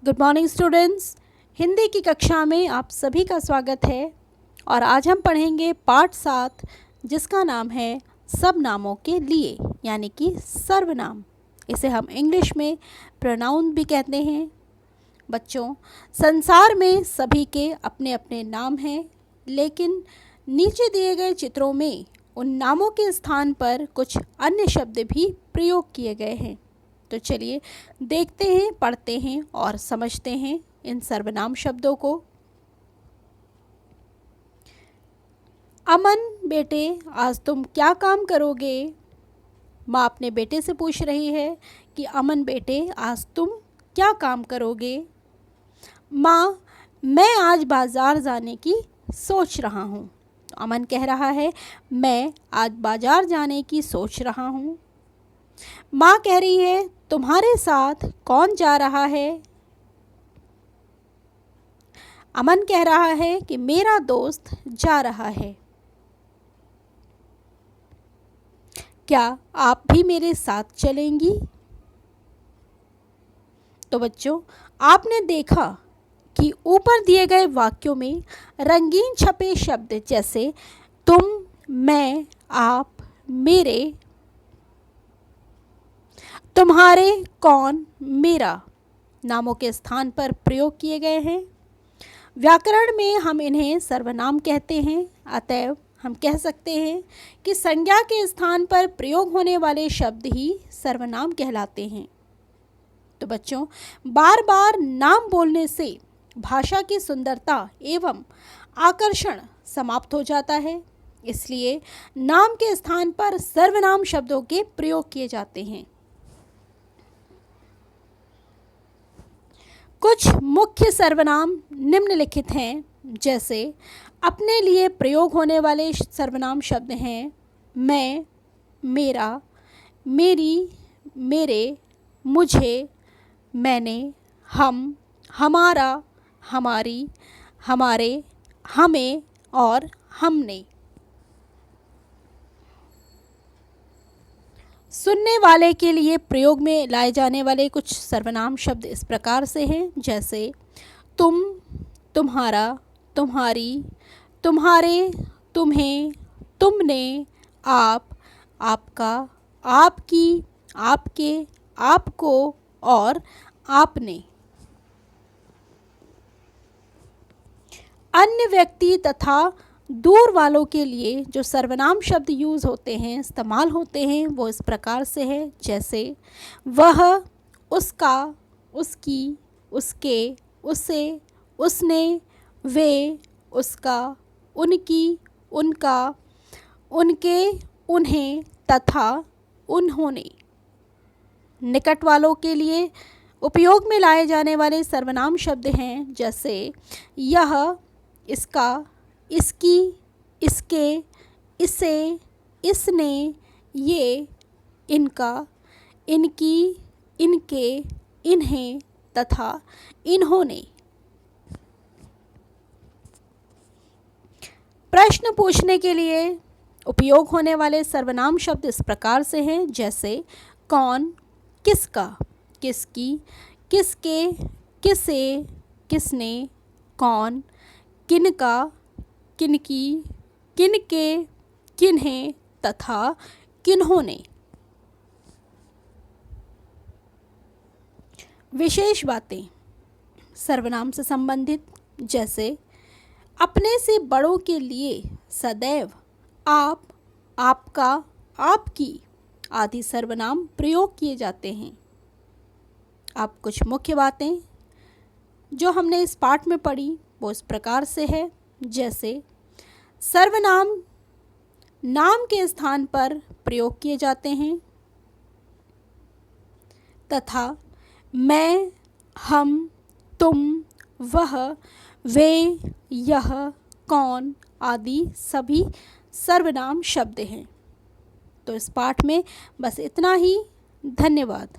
Good morning students. Hindi की कक्षा में आप सभी का स्वागत है और आज हम पढ़ेंगे पाठ 7 जिसका नाम है सब नामों के लिए यानी कि सर्वनाम। इसे हम इंग्लिश में प्रोनाउन भी कहते हैं। बच्चों, संसार में सभी के अपने अपने नाम हैं, लेकिन नीचे दिए गए चित्रों में उन नामों के स्थान पर कुछ अन्य शब्द भी प्रयोग किए गए हैं। तो चलिए देखते हैं, पढ़ते हैं और समझते हैं इन सर्वनाम शब्दों को। अमन बेटे, आज तुम क्या काम करोगे? माँ अपने बेटे से पूछ रही है कि अमन बेटे, आज तुम क्या काम करोगे? माँ, मैं आज बाज़ार जाने की सोच रहा हूँ। तो अमन कह रहा है, मैं आज बाज़ार जाने की सोच रहा हूँ। माँ कह रही है, तुम्हारे साथ कौन जा रहा है? अमन कह रहा है कि मेरा दोस्त जा रहा है। क्या आप भी मेरे साथ चलेंगी? तो बच्चों, आपने देखा कि ऊपर दिए गए वाक्यों में रंगीन छपे शब्द जैसे तुम, मैं, आप, मेरे, तुम्हारे, कौन, मेरा नामों के स्थान पर प्रयोग किए गए हैं। व्याकरण में हम इन्हें सर्वनाम कहते हैं। अतएव हम कह सकते हैं कि संज्ञा के स्थान पर प्रयोग होने वाले शब्द ही सर्वनाम कहलाते हैं। तो बच्चों, बार बार नाम बोलने से भाषा की सुंदरता एवं आकर्षण समाप्त हो जाता है, इसलिए नाम के स्थान पर सर्वनाम शब्दों के प्रयोग किए जाते हैं। कुछ मुख्य सर्वनाम निम्नलिखित हैं, जैसे अपने लिए प्रयोग होने वाले सर्वनाम शब्द हैं मैं, मेरा, मेरी, मेरे, मुझे, मैंने, हम, हमारा, हमारी, हमारे, हमें और हमने। सुनने वाले के लिए प्रयोग में लाए जाने वाले कुछ सर्वनाम शब्द इस प्रकार से हैं, जैसे तुम, तुम्हारा, तुम्हारी, तुम्हारे, तुम्हें, तुमने, आप, आपका, आपकी, आपके, आपको और आपने। अन्य व्यक्ति तथा दूर वालों के लिए जो सर्वनाम शब्द यूज़ होते हैं, इस्तेमाल होते हैं, वो इस प्रकार से है, जैसे वह, उसका, उसकी, उसके, उसे, उसने, वे, उसका, उनकी, उनका, उनके, उन्हें तथा उन्होंने। निकट वालों के लिए उपयोग में लाए जाने वाले सर्वनाम शब्द हैं, जैसे यह, इसका, इसकी, इसके, इसे, इसने, ये, इनका, इनकी, इनके, इन्हें तथा इन्होंने। प्रश्न पूछने के लिए उपयोग होने वाले सर्वनाम शब्द इस प्रकार से हैं, जैसे कौन, किसका, किसकी, किसके, किसे, किसने, कौन, किनका, किनकी, किनके, किन्हें तथा किन्होंने। विशेष बातें सर्वनाम से संबंधित, जैसे अपने से बड़ों के लिए सदैव आप, आपका, आपकी आदि सर्वनाम प्रयोग किए जाते हैं। अब कुछ मुख्य बातें जो हमने इस पाठ में पढ़ी वो इस प्रकार से है, जैसे सर्वनाम नाम के स्थान पर प्रयोग किए जाते हैं तथा मैं, हम, तुम, वह, वे, यह, कौन आदि सभी सर्वनाम शब्द हैं। तो इस पाठ में बस इतना ही। धन्यवाद।